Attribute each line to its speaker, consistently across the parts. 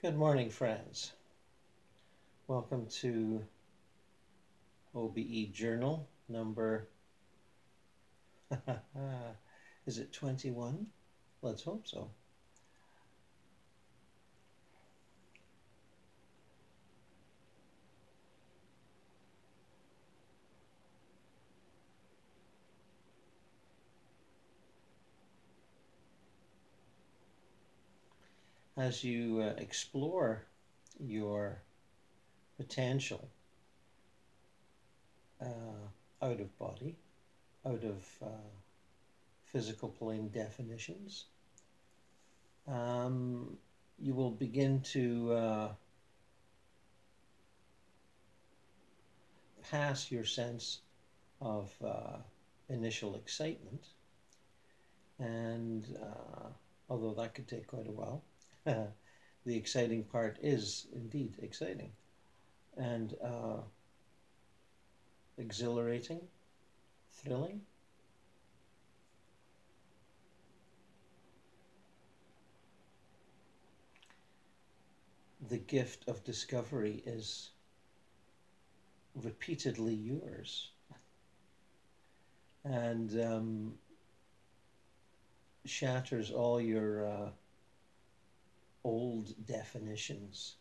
Speaker 1: Good morning, friends. Welcome to OBE Journal number, is it 21? Let's hope so. As you explore your potential out of body, out of physical plane definitions, you will begin to pass your sense of initial excitement, and although that could take quite a while, the exciting part is indeed exciting and exhilarating, thrilling. The gift of discovery is repeatedly yours, and shatters all your old definitions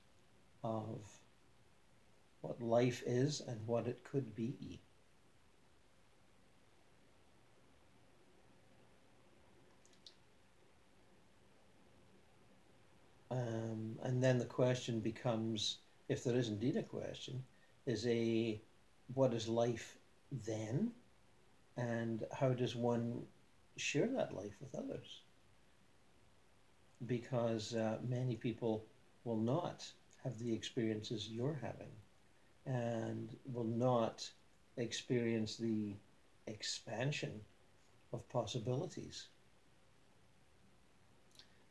Speaker 1: of what life is and what it could be. And then the question becomes, if there is indeed a question, is what is life then? And how does one share that life with others? Because many people will not have the experiences you're having and will not experience the expansion of possibilities.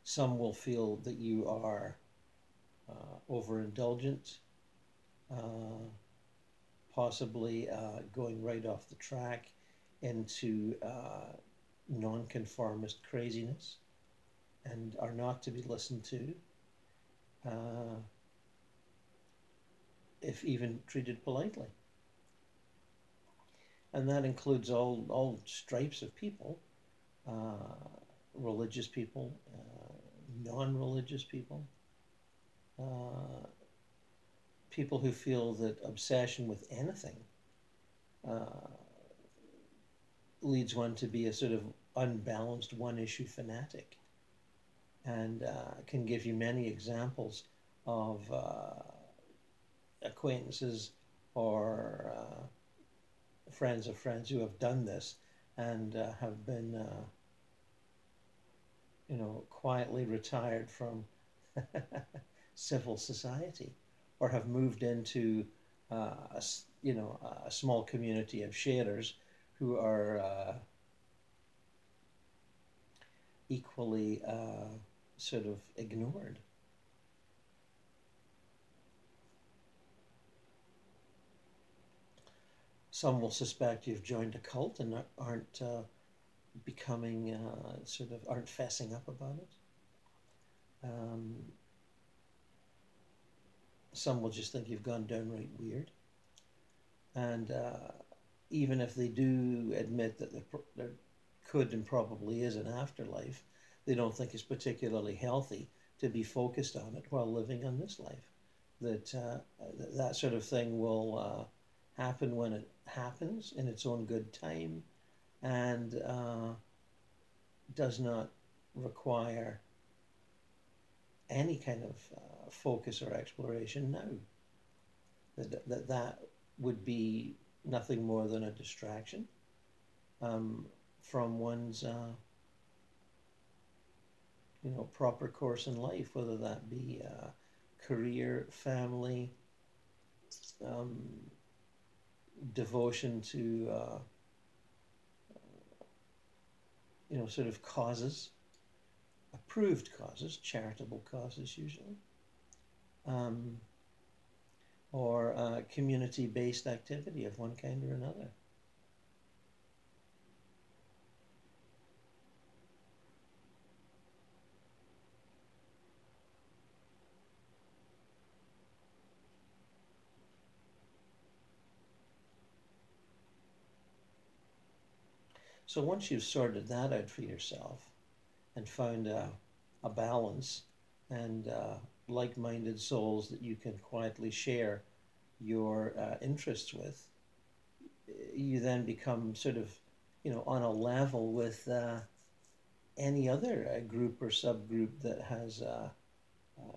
Speaker 1: Some will feel that you are overindulgent, possibly going right off the track into nonconformist craziness, and are not to be listened to, if even treated politely. And that includes all stripes of people, religious people, non-religious people, people who feel that obsession with anything leads one to be a sort of unbalanced one-issue fanatic, and can give you many examples of acquaintances or friends of friends who have done this and have been quietly retired from civil society, or have moved into a small community of sharers who are equally sort of ignored. Some will suspect you've joined a cult and aren't becoming aren't fessing up about it. Some will just think you've gone downright weird, and even if they do admit that there could and probably is an afterlife, they don't think it's particularly healthy to be focused on it while living on this life. That sort of thing will happen when it happens in its own good time, and does not require any kind of focus or exploration now. That would be nothing more than a distraction from one's proper course in life, whether that be career, family, devotion to sort of causes, approved causes, charitable causes usually, or community-based activity of one kind or another. So once you've sorted that out for yourself and found a balance and like-minded souls that you can quietly share your interests with, you then become sort of, on a level with any other group or subgroup that has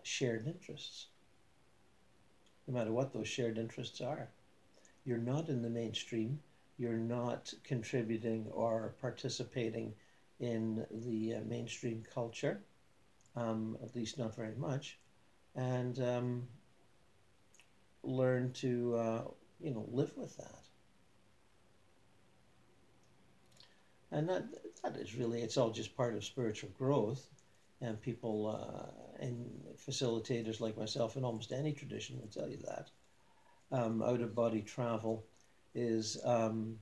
Speaker 1: shared interests, no matter what those shared interests are. You're not in the mainstream. You're not contributing or participating in the mainstream culture, at least not very much, and learn to, live with that. And that is really, it's all just part of spiritual growth. And people and facilitators like myself in almost any tradition will tell you that. Out-of-body travel is, in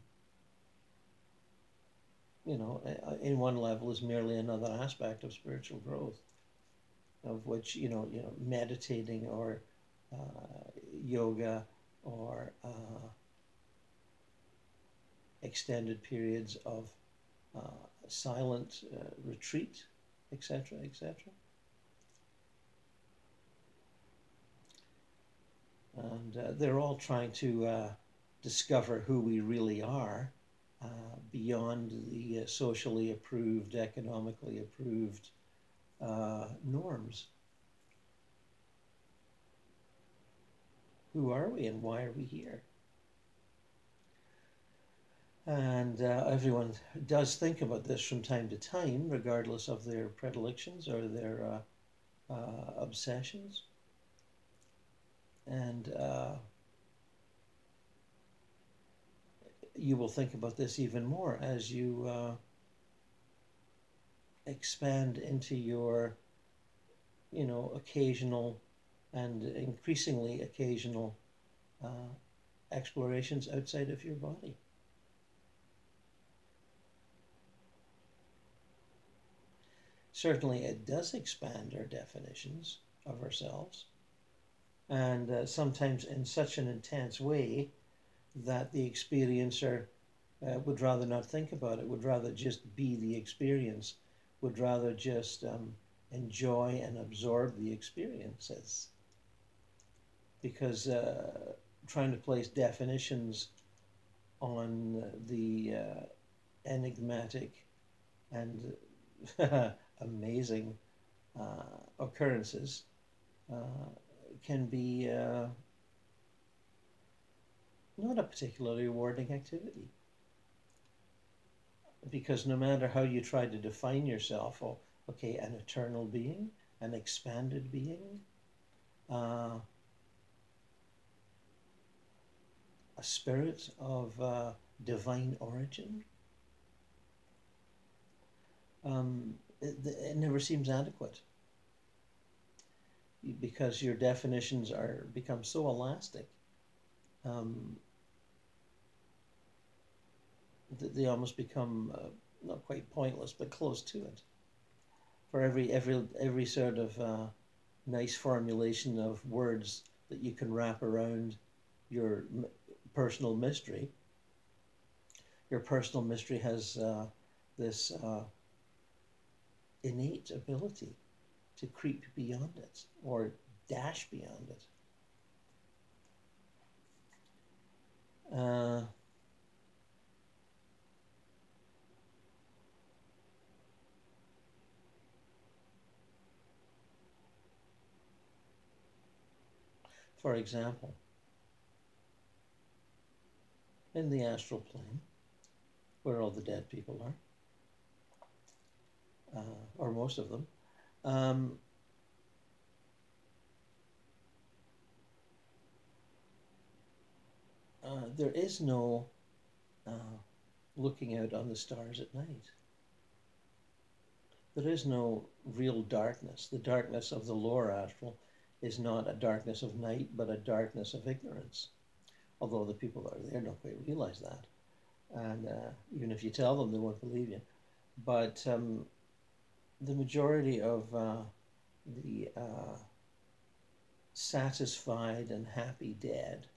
Speaker 1: one level is merely another aspect of spiritual growth, of which, meditating or yoga or extended periods of silent retreat, etc., etc. And they're all trying to discover who we really are beyond the socially approved, economically approved norms. Who are we and why are we here? And everyone does think about this from time to time, regardless of their predilections or their obsessions. And you will think about this even more as you expand into your, occasional and increasingly occasional explorations outside of your body. Certainly it does expand our definitions of ourselves, and sometimes in such an intense way that the experiencer would rather not think about it, would rather just be the experience, would rather just enjoy and absorb the experiences. Because trying to place definitions on the enigmatic and amazing occurrences can be not a particularly rewarding activity. Because no matter how you try to define yourself, okay, an eternal being, an expanded being, a spirit of divine origin, it never seems adequate, because your definitions become so elastic that they almost become not quite pointless, but close to it. For every sort of nice formulation of words that you can wrap around your personal mystery, your personal mystery has this innate ability to creep beyond it or dash beyond it. For example, in the astral plane, where all the dead people are, or most of them, there is no looking out on the stars at night. There is no real darkness. The darkness of the lower astral is not a darkness of night, but a darkness of ignorance. Although the people that are there don't quite realize that. And even if you tell them, they won't believe you. But the majority of the satisfied and happy dead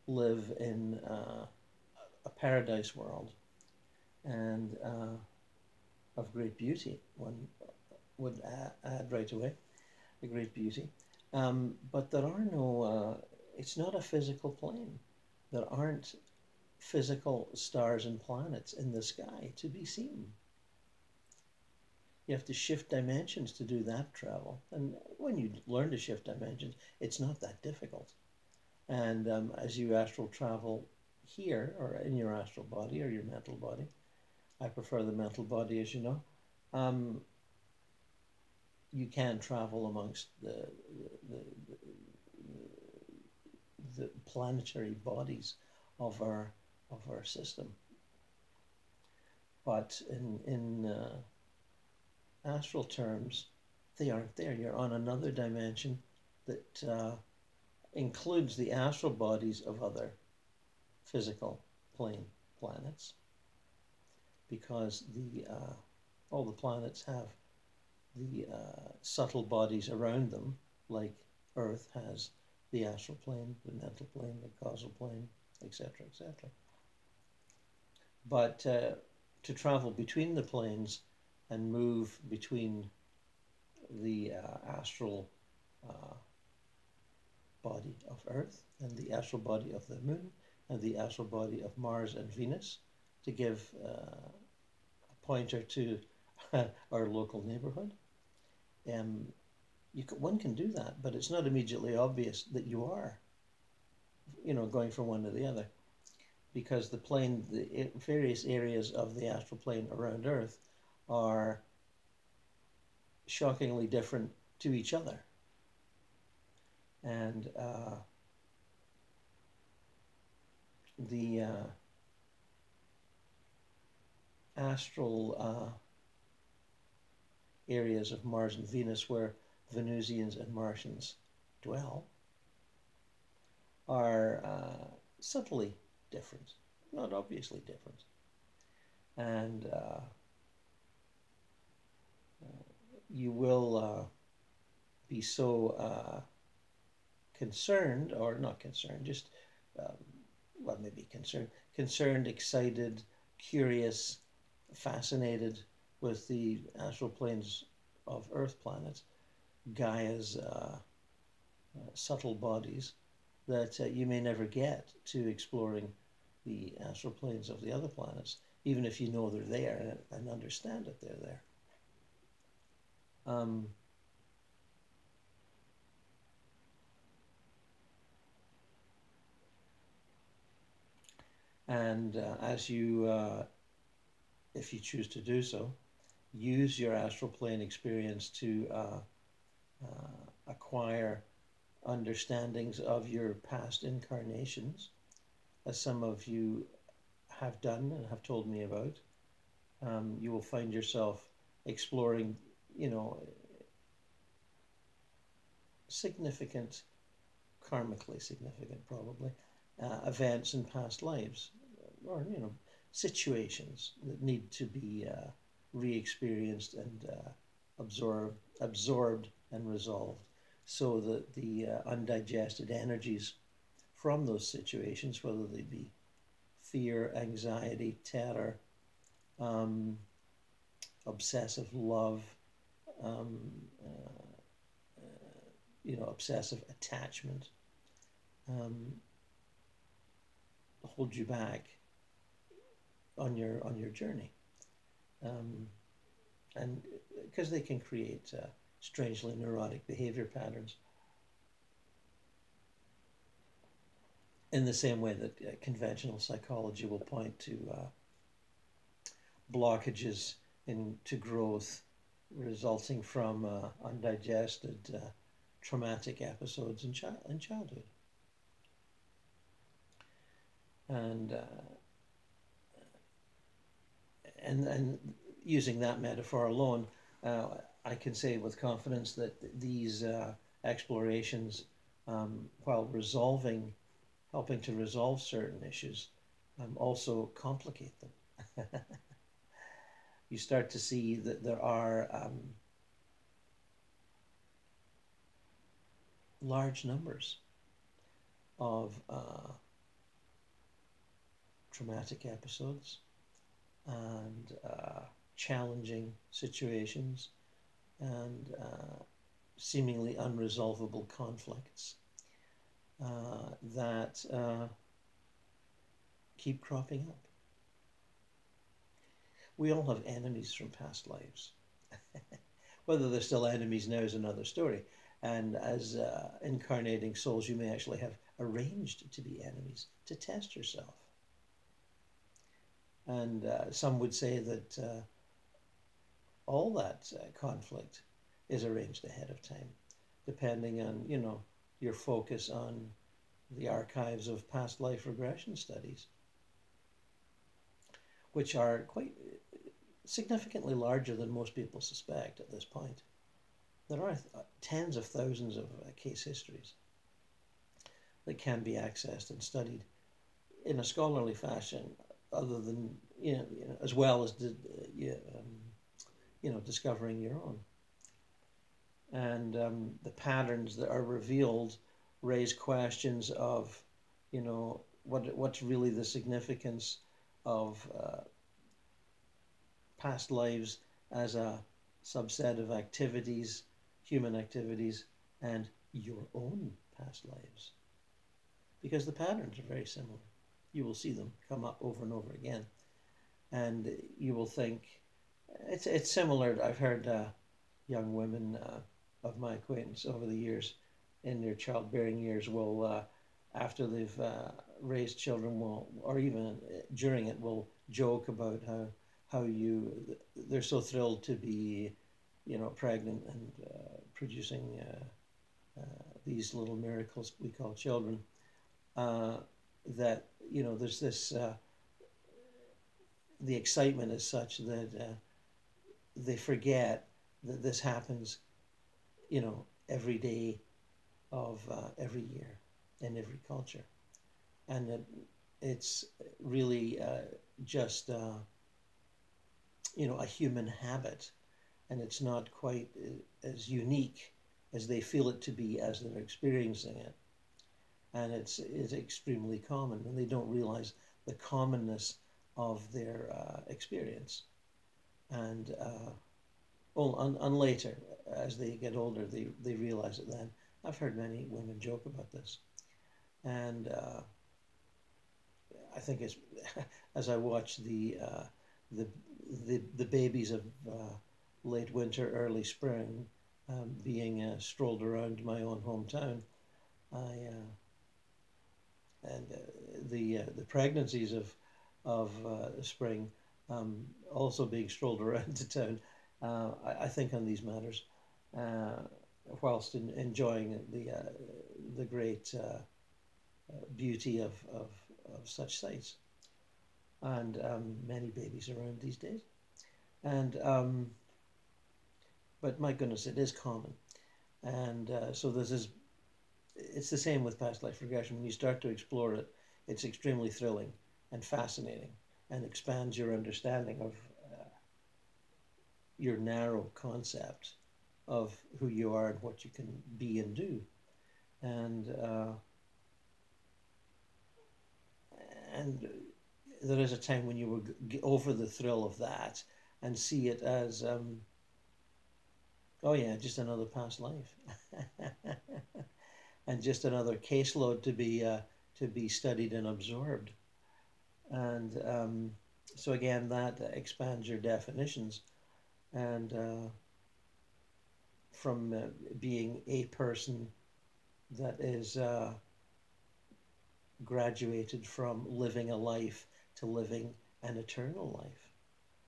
Speaker 1: live in a paradise world. and of great beauty. One would add right away, a great beauty. But there are no, it's not a physical plane. There aren't physical stars and planets in the sky to be seen. You have to shift dimensions to do that travel. And when you learn to shift dimensions, it's not that difficult. And as you astral travel here, or in your astral body or your mental body, I prefer the mental body, as you know, you can travel amongst the planetary bodies of our system. But in astral terms, they aren't there. You're on another dimension that includes the astral bodies of other physical plane planets, because all the planets have the subtle bodies around them, like Earth has the astral plane, the mental plane, the causal plane, etc., etc. But to travel between the planes and move between the astral body of Earth and the astral body of the Moon and the astral body of Mars and Venus, to give a pointer to our local neighborhood. One can do that, but it's not immediately obvious that you are, going from one to the other, because the various areas of the astral plane around Earth are shockingly different to each other. And the astral areas of Mars and Venus, where Venusians and Martians dwell, are subtly different, not obviously different. And you will be so concerned, or not concerned, just, well, maybe concerned, excited, curious, fascinated with the astral planes of Earth planets, Gaia's subtle bodies, that you may never get to exploring the astral planes of the other planets, even if you know they're there and understand that they're there. And as you, if you choose to do so, use your astral plane experience to acquire understandings of your past incarnations, as some of you have done and have told me about. You will find yourself exploring, significant, karmically significant probably, events in past lives, or situations that need to be re-experienced and absorbed and resolved, so that the undigested energies from those situations, whether they be fear, anxiety, terror, obsessive love, obsessive attachment, hold you back on your journey, and because they can create strangely neurotic behavior patterns, in the same way that conventional psychology will point to blockages into growth resulting from undigested traumatic episodes in childhood. And using that metaphor alone, I can say with confidence that these explorations, while helping to resolve certain issues, also complicate them. You start to see that there are large numbers of traumatic episodes, and challenging situations and seemingly unresolvable conflicts that keep cropping up. We all have enemies from past lives. Whether they're still enemies now is another story. And as incarnating souls, you may actually have arranged to be enemies to test yourself. And some would say that all that conflict is arranged ahead of time, depending on, you know, your focus on the archives of past life regression studies, which are quite significantly larger than most people suspect at this point. There are tens of thousands of case histories that can be accessed and studied in a scholarly fashion, other than, as well as discovering your own. And the patterns that are revealed raise questions of, what's really the significance of past lives as a subset of activities, human activities, and your own past lives. Because the patterns are very similar. You will see them come up over and over again. And you will think, it's similar. I've heard young women of my acquaintance over the years, in their childbearing years, will, after they've raised children, or even during it, will joke about how they're so thrilled to be, pregnant and producing these little miracles we call children, that, there's this, the excitement is such that they forget that this happens, every day of every year in every culture. And that it's really just, a human habit, and it's not quite as unique as they feel it to be as they're experiencing it. And it's extremely common, and they don't realize the commonness of their experience. And later, as they get older, they realize it then. I've heard many women joke about this. And I think it's, as I watch the babies of late winter, early spring being strolled around my own hometown, the pregnancies of spring also being strolled around the town, I think on these matters, whilst enjoying the great beauty of such sights. And many babies around these days. And but my goodness, it is common. And so it's the same with past life regression. When you start to explore it, it's extremely thrilling and fascinating, and expands your understanding of your narrow concept of who you are and what you can be and do. And there is a time when you will get over the thrill of that and see it as, oh yeah, just another past life, and just another caseload to be studied and absorbed. And so again, that expands your definitions, and from being a person that is graduated from living a life to living an eternal life,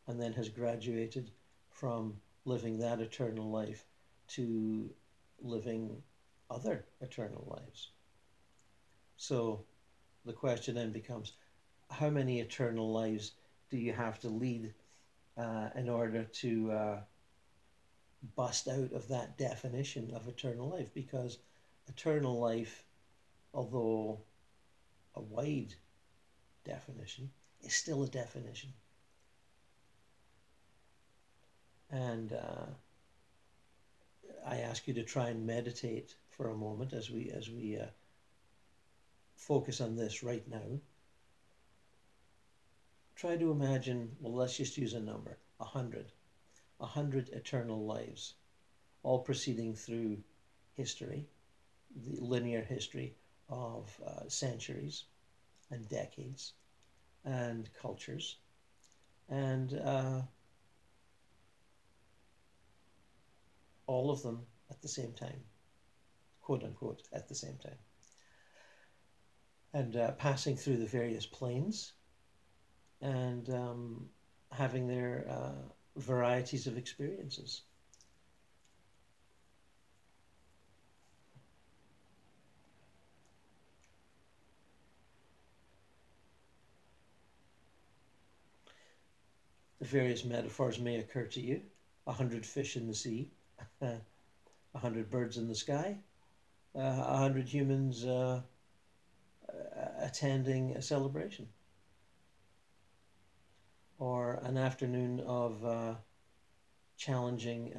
Speaker 1: and then has graduated from living that eternal life to living other eternal lives. So the question then becomes, how many eternal lives do you have to lead in order to bust out of that definition of eternal life? Because eternal life, although a wide definition, is still a definition. And I ask you to try and meditate for a moment as we focus on this right now. try to imagine, well, let's just use a number, 100. 100 eternal lives, all proceeding through history, the linear history of centuries and decades and cultures, and all of them at the same time, quote unquote, at the same time, and passing through the various planes and having their varieties of experiences. The various metaphors may occur to you: 100 fish in the sea, 100 birds in the sky, 100 humans attending a celebration, or an afternoon of challenging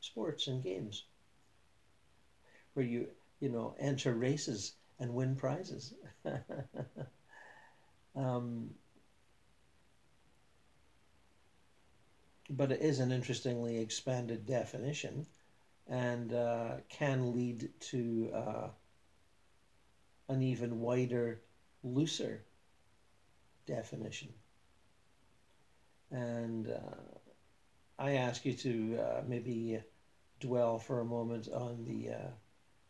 Speaker 1: sports and games, where you enter races and win prizes. But it is an interestingly expanded definition, and can lead to an even wider, looser definition. And I ask you to maybe dwell for a moment on the,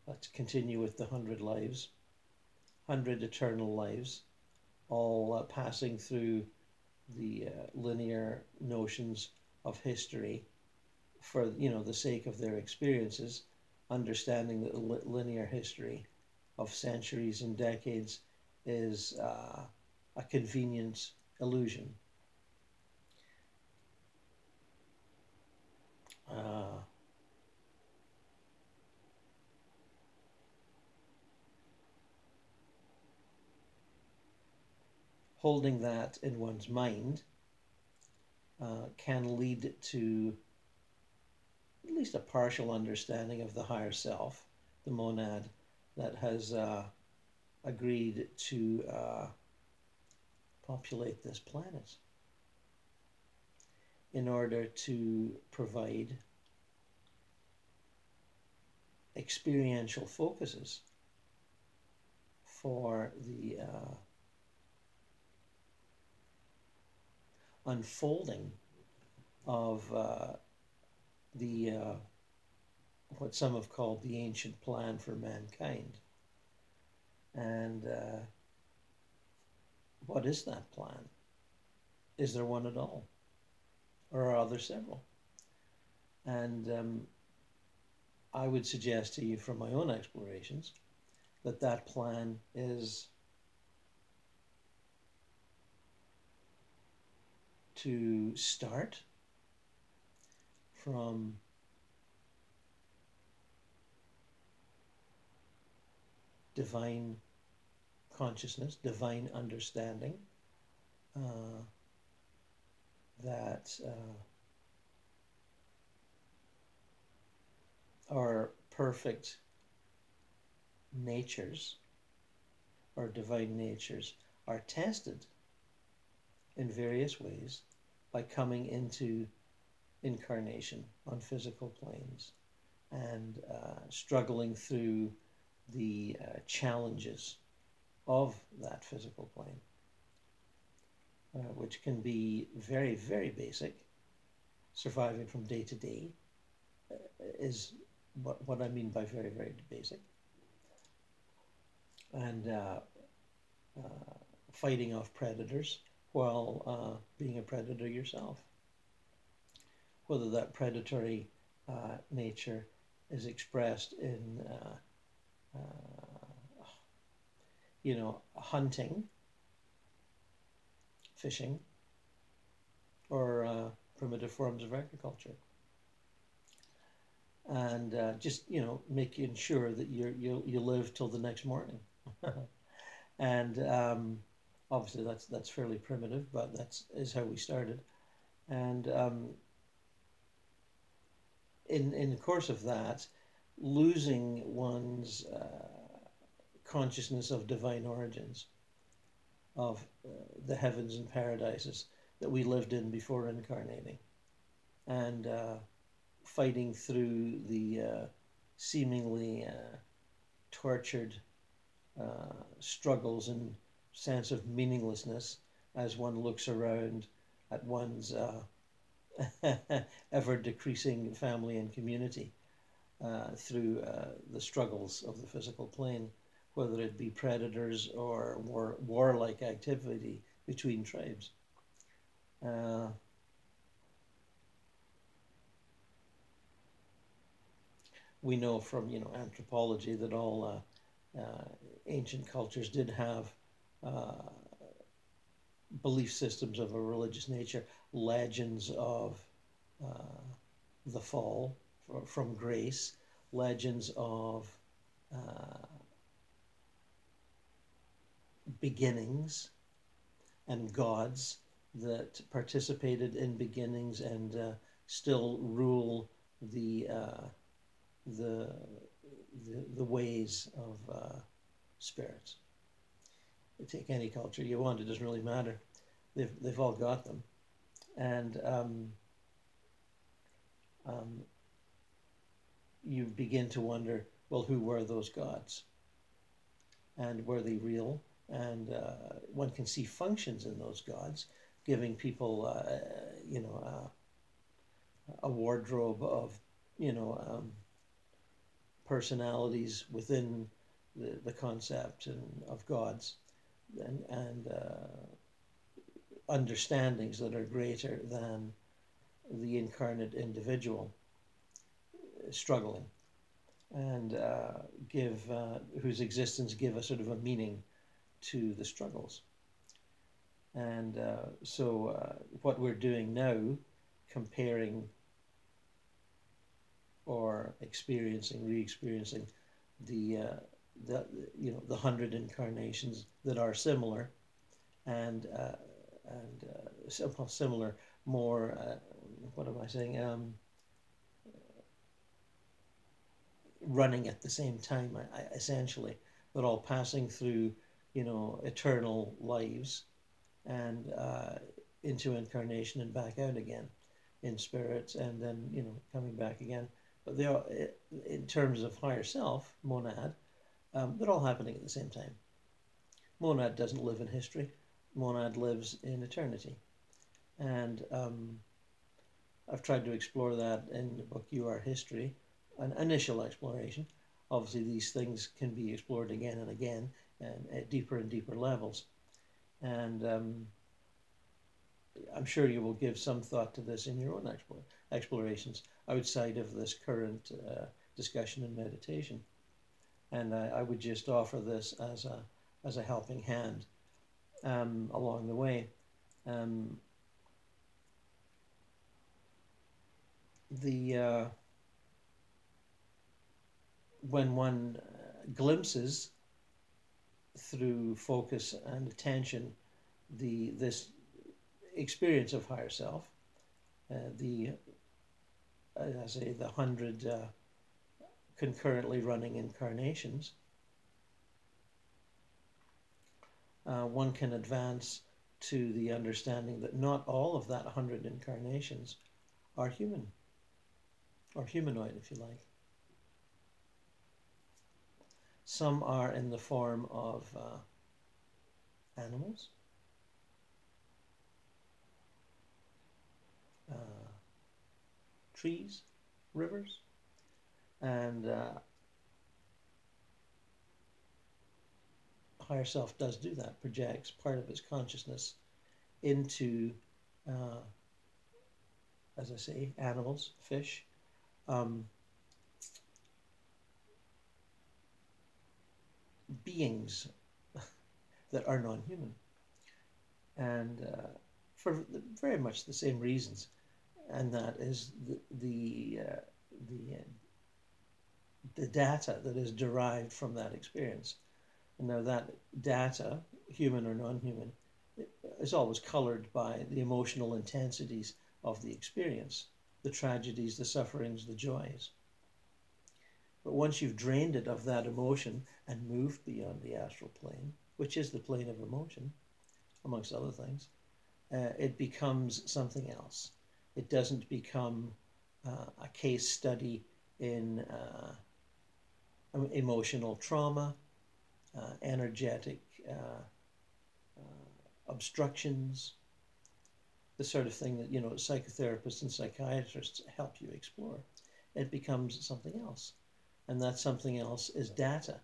Speaker 1: let's continue with the 100 lives, 100 eternal lives, all passing through the linear notions of history for the sake of their experiences, understanding that the linear history of centuries and decades is a convenient illusion. Holding that in one's mind can lead to at least a partial understanding of the higher self, the monad that has agreed to populate this planet in order to provide experiential focuses for the unfolding of the what some have called the ancient plan for mankind. And what is that plan? Is there one at all? Or are there several? And I would suggest to you from my own explorations that that plan is to start from divine consciousness, divine understanding, that our perfect natures, our divine natures, are tested in various ways by coming into incarnation on physical planes and struggling through the challenges of that physical plane, which can be very, very basic. Surviving from day to day is what I mean by very, very basic. And fighting off predators while being a predator yourself. Whether that predatory nature is expressed in hunting, fishing, or primitive forms of agriculture, and just making sure that you live till the next morning, and obviously that's fairly primitive, but is how we started, and in the course of that, losing one's consciousness of divine origins of the heavens and paradises that we lived in before incarnating, and fighting through the seemingly tortured struggles and sense of meaninglessness as one looks around at one's ever decreasing family and community through the struggles of the physical plane, whether it be predators or warlike activity between tribes. We know from anthropology that all ancient cultures did have belief systems of a religious nature, legends of the fall from grace, legends of beginnings and gods that participated in beginnings and still rule the ways of spirits. Take any culture you want; it doesn't really matter. They've all got them, and you begin to wonder, well, who were those gods, and were they real? And one can see functions in those gods, giving people, a wardrobe of, personalities within the concept of gods, and understandings that are greater than the incarnate individual struggling, and whose existence give a sort of a meaning to the struggles. And so what we're doing now, comparing or re-experiencing the 100 incarnations that are similar, and similar, more, what am I saying? Running at the same time, essentially, but all passing through, eternal lives, and into incarnation and back out again in spirits, and then, coming back again. But they are, in terms of higher self, monad, they're all happening at the same time. Monad doesn't live in history. Monad lives in eternity. And I've tried to explore that in the book You Are History, an initial exploration. Obviously, these things can be explored again and again, and at deeper and deeper levels. And I'm sure you will give some thought to this in your own explorations outside of this current discussion and meditation. And I would just offer this as a helping hand along the way. When one glimpses through focus and attention this experience of higher self, the 100 concurrently running incarnations, one can advance to the understanding that not all of that 100 incarnations are human, or humanoid, if you like. Some are in the form of animals, trees, rivers, and higher self does do that, projects part of its consciousness into, as I say, animals, fish, beings that are non-human, and for very much the same reasons, and that is the data that is derived from that experience. And now that data, human or non-human, is always colored by the emotional intensities of the experience, the tragedies, the sufferings, the joys. But once you've drained it of that emotion and moved beyond the astral plane, which is the plane of emotion, amongst other things, it becomes something else. It doesn't become a case study in emotional trauma, energetic obstructions, the sort of thing that, psychotherapists and psychiatrists help you explore. It becomes something else. And that something else is data.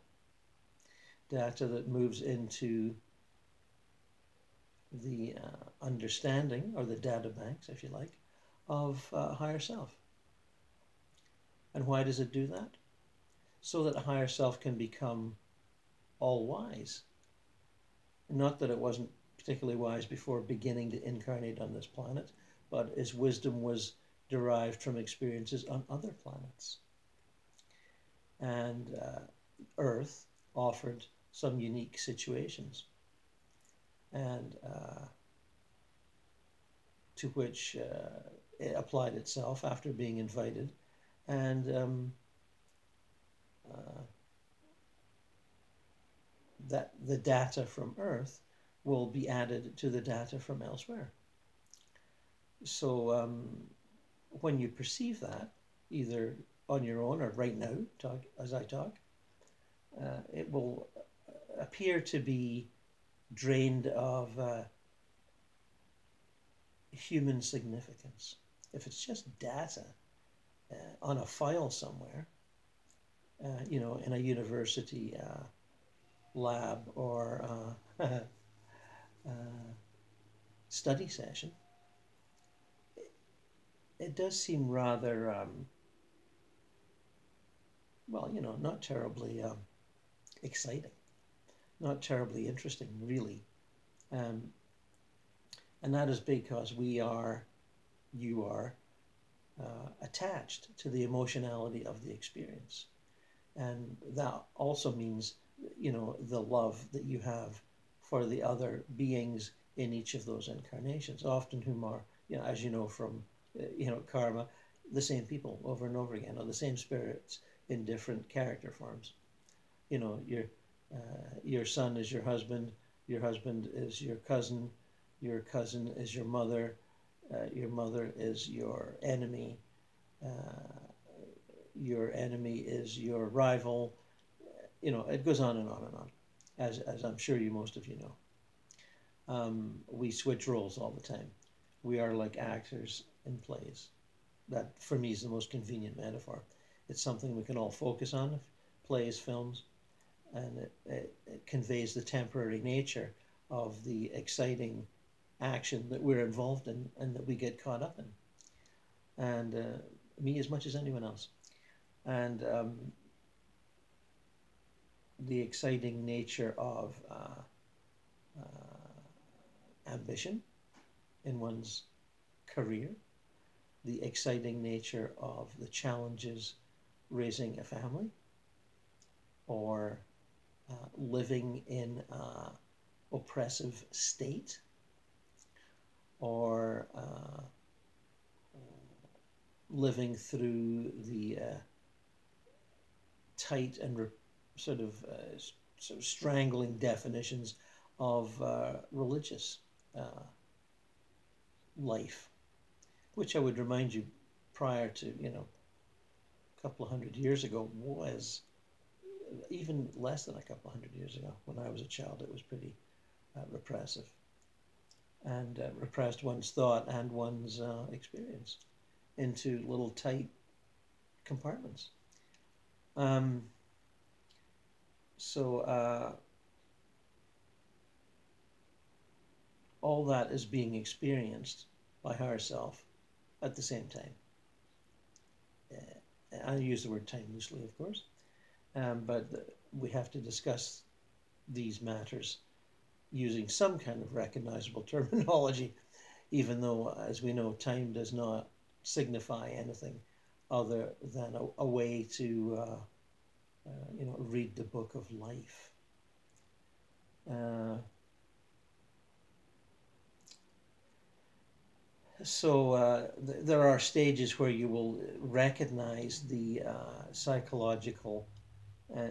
Speaker 1: Data that moves into the understanding, or the data banks, if you like, of higher self. And why does it do that? So that a higher self can become all-wise. Not that it wasn't particularly wise before beginning to incarnate on this planet, but its wisdom was derived from experiences on other planets. And Earth offered some unique situations, and to which it applied itself after being invited, and that the data from Earth will be added to the data from elsewhere. So when you perceive that, either on your own or right now, as I talk, it will appear to be drained of human significance. If it's just data on a file somewhere, in a university lab or study session, it does seem rather, not terribly exciting, not terribly interesting, really. And that is because you are attached to the emotionality of the experience. And that also means, the love that you have for the other beings in each of those incarnations, often whom are, as you know from, karma, the same people over and over again, or the same spirits in different character forms. Your son is your husband is your cousin is your mother is your enemy is your rival. It goes on and on and on, as I'm sure most of you know. We switch roles all the time. We are like actors in plays. That, for me, is the most convenient metaphor. It's something we can all focus on, plays, films, and it conveys the temporary nature of the exciting action that we're involved in and that we get caught up in. And me as much as anyone else. And the exciting nature of ambition in one's career, the exciting nature of the challenges raising a family, or living in an oppressive state, or living through the tight and sort of strangling definitions of religious life, which I would remind you, prior to, a couple of hundred years ago, was even less than a couple of hundred years ago. When I was a child, it was pretty repressive, and repressed one's thought and one's experience into little tight compartments. So all that is being experienced by higher self at the same time. I use the word time loosely, of course, but we have to discuss these matters using some kind of recognizable terminology, even though, as we know, time does not signify anything other than a way to read the book of life. So there are stages where you will recognize the psychological,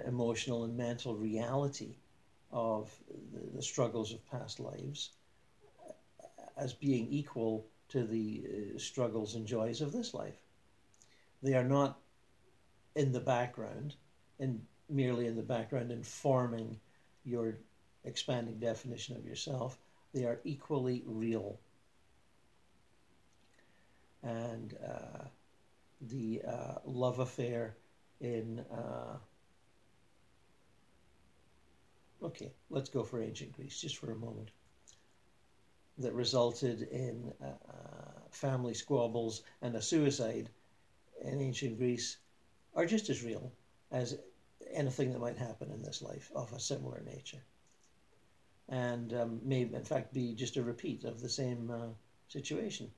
Speaker 1: emotional, and mental reality of the struggles of past lives, as being equal to the struggles and joys of this life. They are not in the background, merely in the background, informing your expanding definition of yourself. They are equally real. And the love affair in, okay, let's go for ancient Greece just for a moment, that resulted in family squabbles and a suicide in ancient Greece are just as real as anything that might happen in this life of a similar nature. And may, in fact, be just a repeat of the same situation,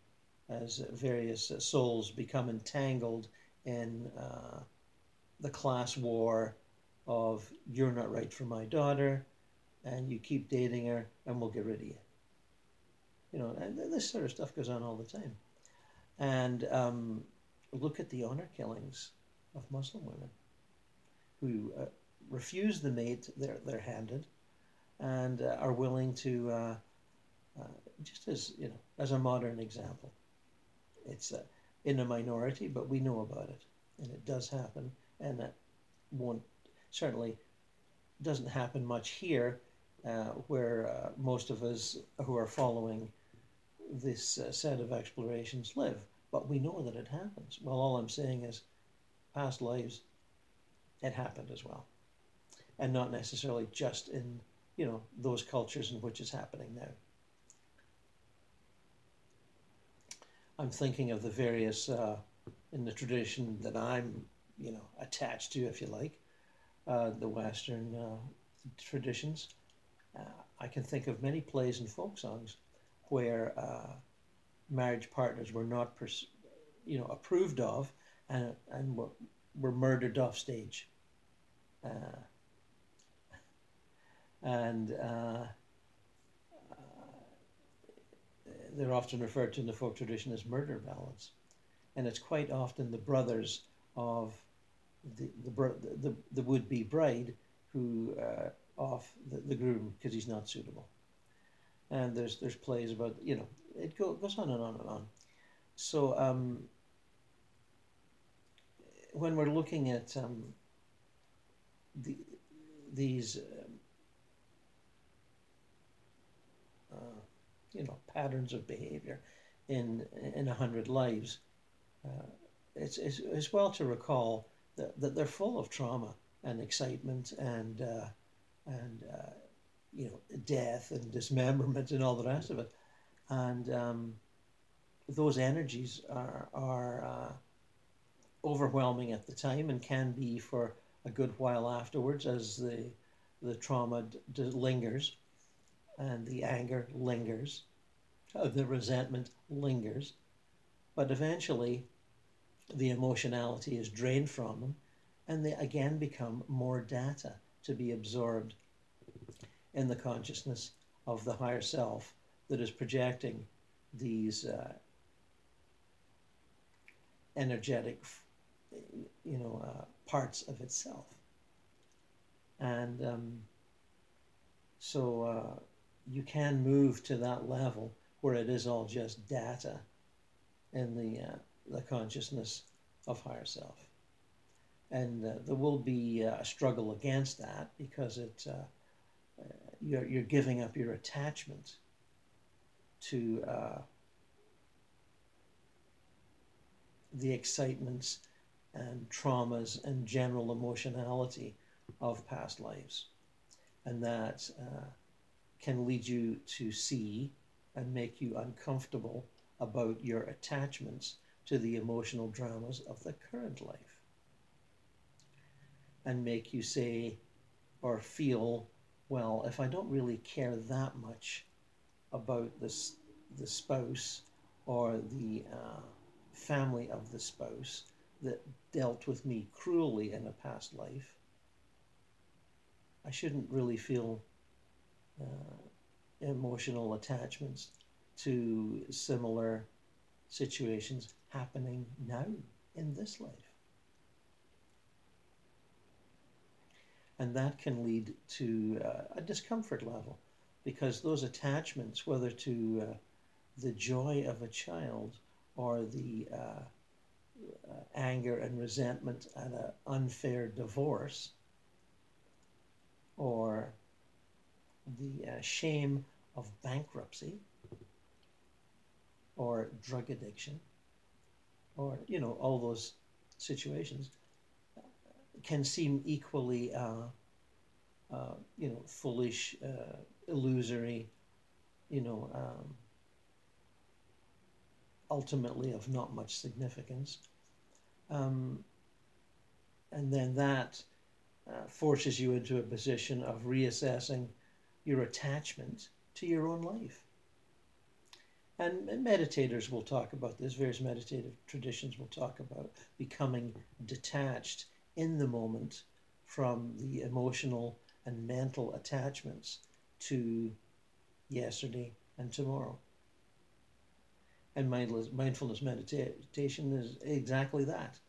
Speaker 1: as various souls become entangled in the class war of you're not right for my daughter, and you keep dating her, and we'll get rid of you. You know, and this sort of stuff goes on all the time. And look at the honor killings of Muslim women who refuse the mate they're handed, and are willing to, just as, you know, as a modern example. It's in a minority, but we know about it, and it does happen, and it certainly doesn't happen much here, where most of us who are following this set of explorations live, but we know that it happens. Well, all I'm saying is, past lives, it happened as well, and not necessarily just in, you know, those cultures in which it's happening now. I'm thinking of the various, in the tradition that I'm, you know, attached to, if you like, the Western traditions. I can think of many plays and folk songs where marriage partners were not, you know, approved of, and were murdered off stage. They're often referred to in the folk tradition as murder ballads, and it's quite often the brothers of the would-be bride who off the groom because he's not suitable. And there's plays about, you know, it goes on and on and on. So when we're looking at these you know, patterns of behavior in 100 lives, it's well to recall that they're full of trauma and excitement and you know, death and dismemberment and all the rest of it, and those energies are overwhelming at the time and can be for a good while afterwards as the trauma lingers and the anger lingers, the resentment lingers, but eventually the emotionality is drained from them, and they again become more data to be absorbed in the consciousness of the higher self that is projecting these energetic, you know, parts of itself. And so you can move to that level where it is all just data in the consciousness of higher self. And there will be a struggle against that, because it you're giving up your attachment to the excitements and traumas and general emotionality of past lives. And that can lead you to see and make you uncomfortable about your attachments to the emotional dramas of the current life, and make you say or feel, well, if I don't really care that much about the spouse or the family of the spouse that dealt with me cruelly in a past life, I shouldn't really feel emotional attachments to similar situations happening now in this life. And that can lead to a discomfort level, because those attachments, whether to the joy of a child, or the anger and resentment at an unfair divorce, or the shame of bankruptcy, or drug addiction, or, you know, all those situations can seem equally, you know, foolish, illusory, you know, ultimately of not much significance. And then that forces you into a position of reassessing your attachment to your own life. And meditators will talk about this, various meditative traditions will talk about becoming detached in the moment from the emotional and mental attachments to yesterday and tomorrow. And mindfulness meditation is exactly that,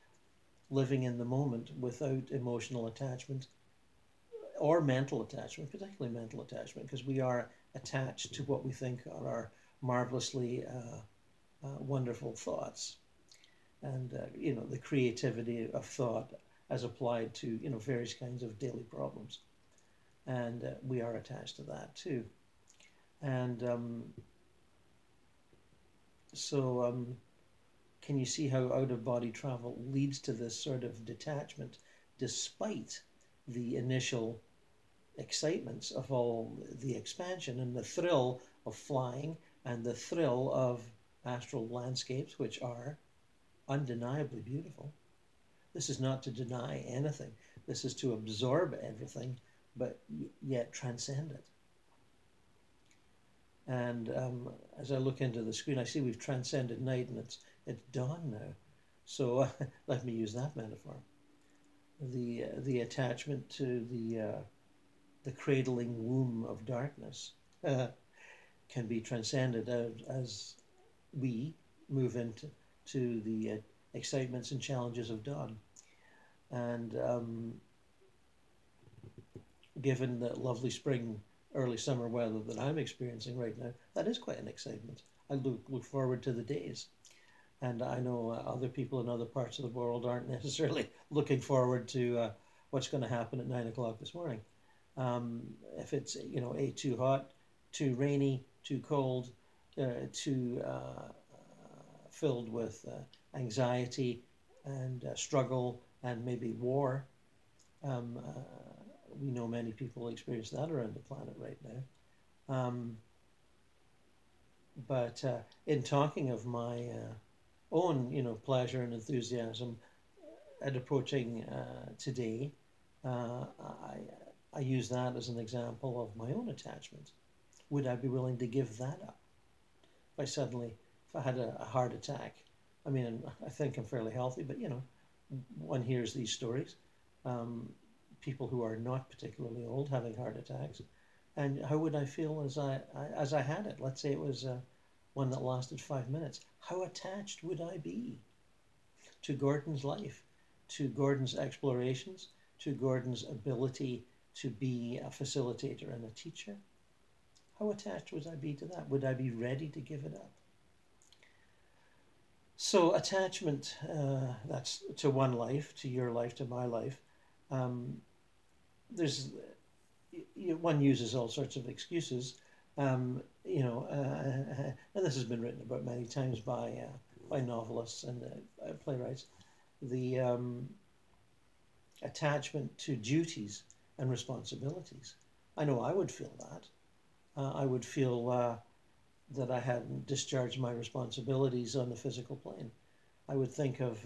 Speaker 1: living in the moment without emotional attachment or mental attachment, particularly mental attachment, because we are attached to what we think are our marvelously wonderful thoughts, and you know, the creativity of thought as applied to, you know, various kinds of daily problems, and we are attached to that too. And can you see how out-of-body travel leads to this sort of detachment, despite the initial excitements of all the expansion and the thrill of flying and the thrill of astral landscapes, which are undeniably beautiful? This is not to deny anything. This is to absorb everything, but yet transcend it. And as I look into the screen, I see we've transcended night, and it's dawn now. So let me use that metaphor. The attachment to the cradling womb of darkness can be transcended as we move into the excitements and challenges of dawn. And given the lovely spring, early summer weather that I'm experiencing right now, that is quite an excitement. I look forward to the days. And I know other people in other parts of the world aren't necessarily looking forward to what's going to happen at 9 o'clock this morning. If it's, you know, too hot, too rainy, too cold, too filled with anxiety and struggle and maybe war. We know many people experience that around the planet right now. But in talking of my own, you know, pleasure and enthusiasm at approaching today, I use that as an example of my own attachment. Would I be willing to give that up? If I had a heart attack, I mean, I think I'm fairly healthy, but, you know, one hears these stories. People who are not particularly old having heart attacks, and how would I feel as I had it? Let's say it was one that lasted 5 minutes. How attached would I be to Gordon's life, to Gordon's explorations, to Gordon's ability to be a facilitator and a teacher? How attached would I be to that? Would I be ready to give it up? So attachment, that's to one life, to your life, to my life. One uses all sorts of excuses, and this has been written about many times by novelists and playwrights. The attachment to duties and responsibilities. I know I would feel that. I would feel that I hadn't discharged my responsibilities on the physical plane. I would think of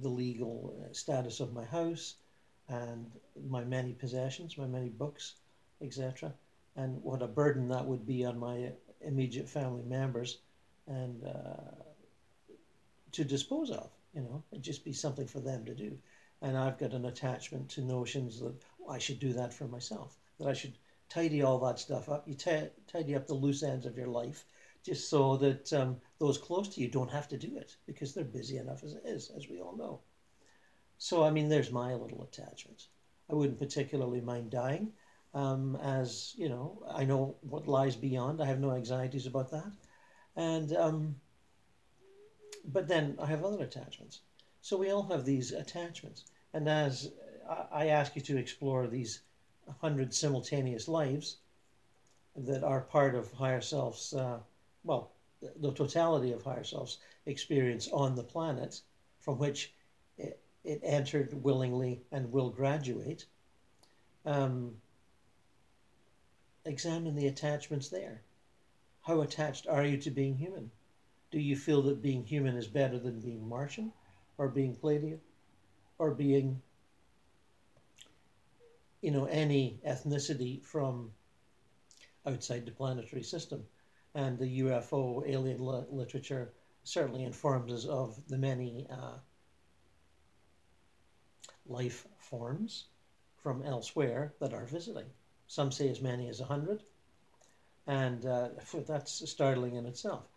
Speaker 1: the legal status of my house and my many possessions, my many books, etc., and what a burden that would be on my immediate family members, and to dispose of. You know, it'd just be something for them to do. And I've got an attachment to notions that I should do that for myself, that I should tidy all that stuff up. You tidy up the loose ends of your life, just so that those close to you don't have to do it, because they're busy enough as it is, as we all know. So, I mean, there's my little attachment. I wouldn't particularly mind dying. as you know, I know what lies beyond. I have no anxieties about that. And but then I have other attachments. So we all have these attachments. And as I ask you to explore these 100 simultaneous lives that are part of higher self's, well, the totality of higher self's experience on the planet, from which it entered willingly and will graduate, um, examine the attachments there. How attached are you to being human? Do you feel that being human is better than being Martian, or being Palladian, or being, any ethnicity from outside the planetary system? And the UFO alien literature certainly informs us of the many life forms from elsewhere that are visiting. Some say as many as 100, and that's startling in itself.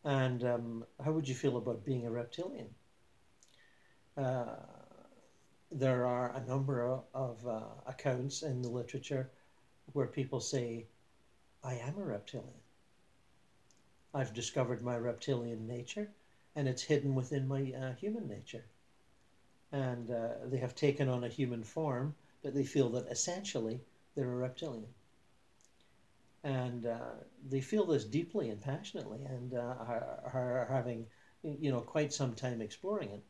Speaker 1: And how would you feel about being a reptilian? There are a number of accounts in the literature where people say, I am a reptilian. I've discovered my reptilian nature, and it's hidden within my human nature. And they have taken on a human form, but they feel that essentially they're a reptilian. And they feel this deeply and passionately, and are having, quite some time exploring it.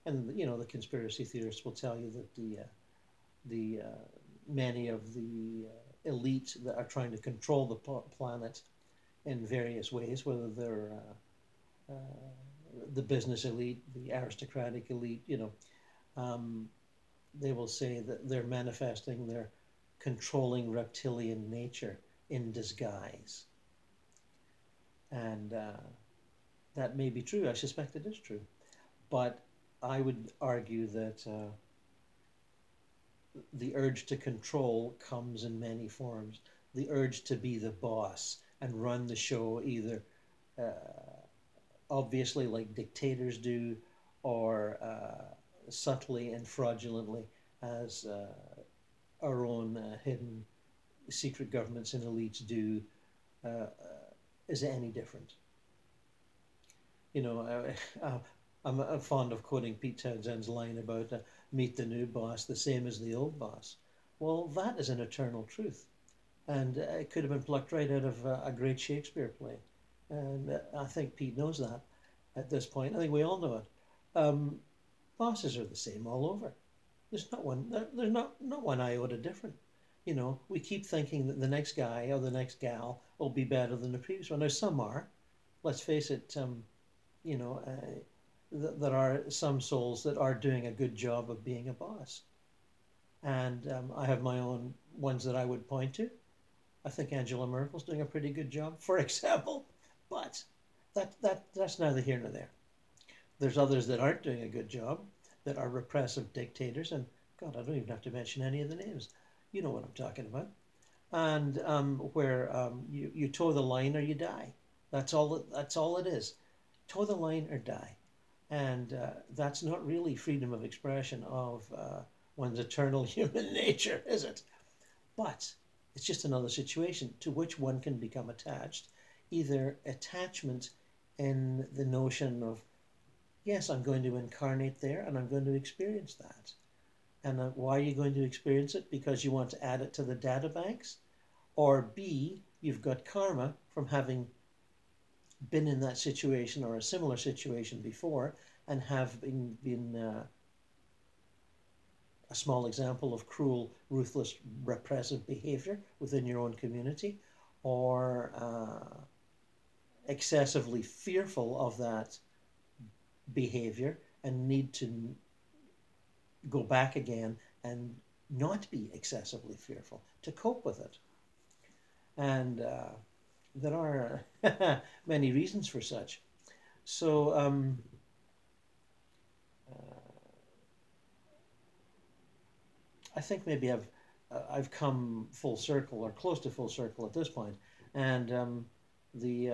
Speaker 1: And the conspiracy theorists will tell you that the many of the elite that are trying to control the planet in various ways, whether they're the business elite, the aristocratic elite, they will say that they're manifesting their controlling reptilian nature in disguise. And that may be true. I suspect it is true. But I would argue that the urge to control comes in many forms. The urge to be the boss and run the show, either obviously like dictators do, or subtly and fraudulently as our own hidden secret governments and elites do. Is it any different? I'm fond of quoting Pete Townshend's line about meet the new boss the same as the old boss. Well, that is an eternal truth. And it could have been plucked right out of a great Shakespeare play. And I think Pete knows that at this point. I think we all know it. Bosses are the same all over. There's not one iota different. We keep thinking that the next guy or the next gal will be better than the previous one. Now, some are. Let's face it, there are some souls that are doing a good job of being a boss. And I have my own ones that I would point to. I think Angela Merkel's doing a pretty good job, for example. But that's neither here nor there. There's others that aren't doing a good job, that are repressive dictators. And God, I don't even have to mention any of the names. You know what I'm talking about. And where you toe the line or you die. That's all it is. Toe the line or die. And that's not really freedom of expression of one's eternal human nature, is it? But it's just another situation to which one can become attached. Either attachment in the notion of, yes, I'm going to incarnate there and I'm going to experience that. And why are you going to experience it? Because you want to add it to the data banks? Or B, you've got karma from having been in that situation or a similar situation before and have been a small example of cruel, ruthless, repressive behavior within your own community, or excessively fearful of that behavior and need to go back again and not be excessively fearful to cope with it. And there are many reasons for such. So I think maybe I've come full circle or close to full circle at this point, and the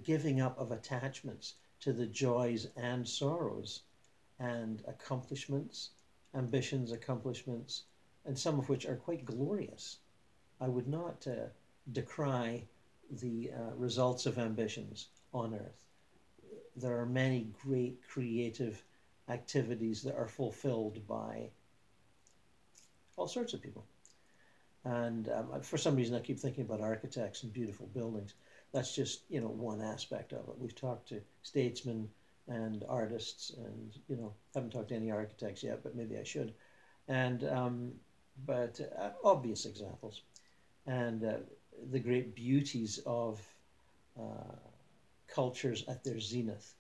Speaker 1: giving up of attachments to the joys and sorrows and accomplishments, ambitions, accomplishments, and some of which are quite glorious. I would not decry the results of ambitions on Earth. There are many great creative activities that are fulfilled by all sorts of people. And for some reason, I keep thinking about architects and beautiful buildings. That's just, one aspect of it. We've talked to statesmen and artists, and, haven't talked to any architects yet, but maybe I should. And, but obvious examples. And the great beauties of cultures at their zenith,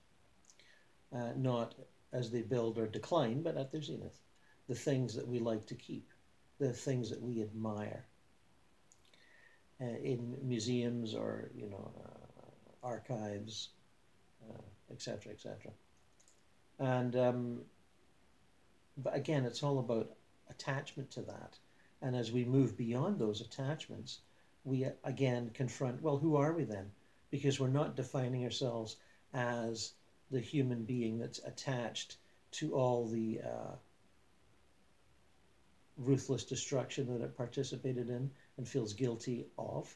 Speaker 1: not as they build or decline, but at their zenith. The things that we like to keep, the things that we admire in museums or, archives, etc., etc. And but again, it's all about attachment to that. And as we move beyond those attachments, we again confront, well, who are we then? Because we're not defining ourselves as the human being that's attached to all the ruthless destruction that it participated in and feels guilty of,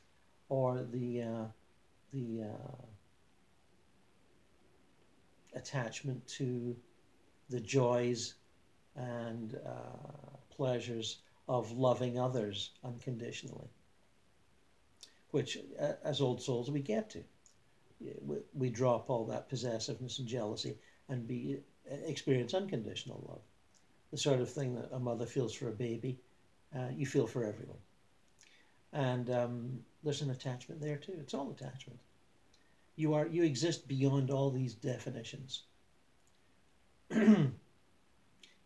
Speaker 1: or the attachment to the joys and pleasures of loving others unconditionally, which as old souls we get to. We drop all that possessiveness and jealousy and experience unconditional love. The sort of thing that a mother feels for a baby, you feel for everyone. And there's an attachment there too. It's all attachment. You exist beyond all these definitions.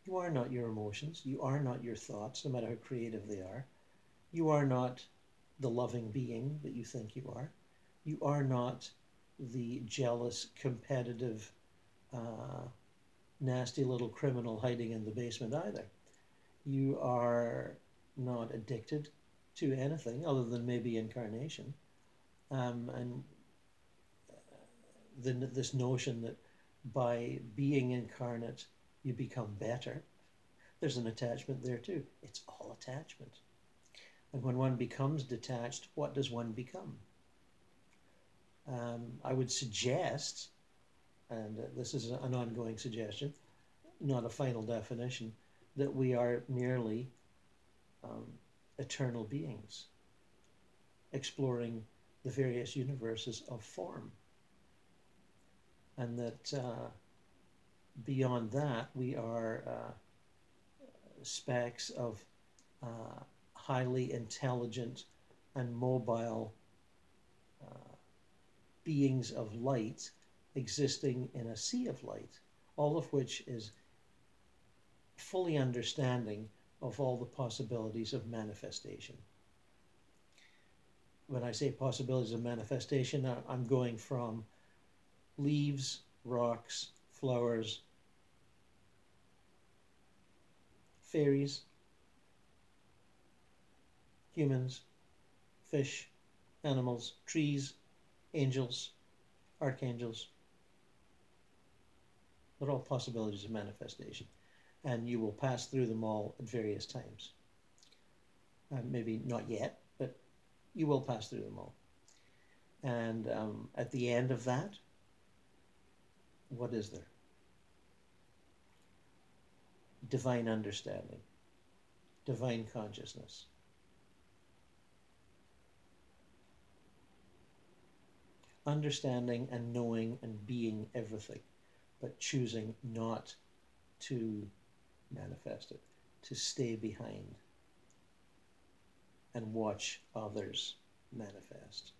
Speaker 1: You are not your emotions. You are not your thoughts, no matter how creative they are. You are not the loving being that you think you are. You are not the jealous, competitive, nasty little criminal hiding in the basement either. You are not addicted to anything other than maybe incarnation. And this notion that by being incarnate, you become better. There's an attachment there too. It's all attachment. And when one becomes detached, what does one become? I would suggest, and this is an ongoing suggestion, not a final definition, that we are merely eternal beings exploring the various universes of form. And that beyond that, we are specks of highly intelligent and mobile beings of light existing in a sea of light, all of which is fully understanding of all the possibilities of manifestation. When I say possibilities of manifestation, I'm going from leaves, rocks, flowers, fairies, humans, fish, animals, trees, angels, archangels. They're all possibilities of manifestation. And you will pass through them all at various times. Maybe not yet, but you will pass through them all. And at the end of that, what is there? Divine understanding, divine consciousness. Understanding and knowing and being everything, but choosing not to manifest it, to stay behind and watch others manifest.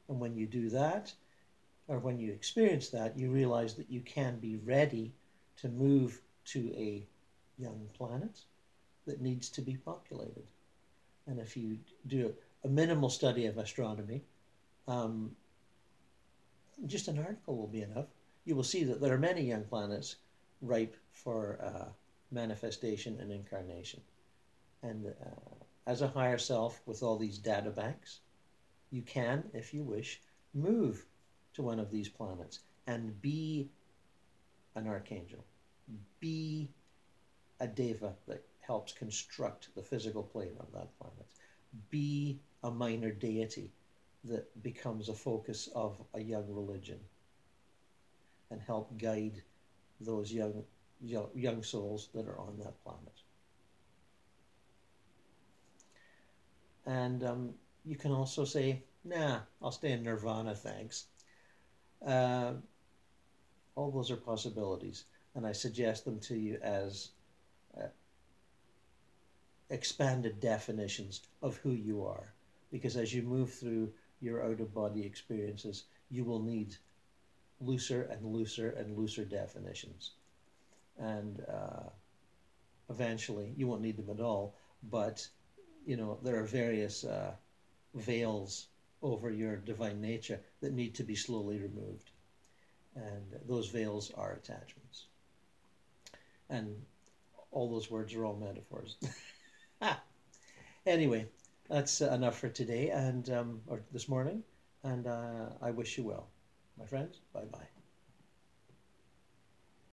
Speaker 1: And when you do that, or when you experience that, you realize that you can be ready to move to a young planet that needs to be populated. And if you do a minimal study of astronomy, just an article will be enough. You will see that there are many young planets ripe for manifestation and incarnation. And as a higher self with all these data banks, you can, if you wish, move to one of these planets and be an archangel, be a deva that helps construct the physical plane of that planet. Be a minor deity that becomes a focus of a young religion and help guide those young souls that are on that planet. And you can also say, nah, I'll stay in nirvana, thanks. All those are possibilities, and I suggest them to you as expanded definitions of who you are, because as you move through your out-of-body experiences, you will need looser and looser and looser definitions. And eventually, you won't need them at all, but you know, there are various veils over your divine nature that need to be slowly removed. And those veils are attachments. And all those words are all metaphors. Anyway, that's enough for today and or this morning, and I wish you well. My friends, bye-bye.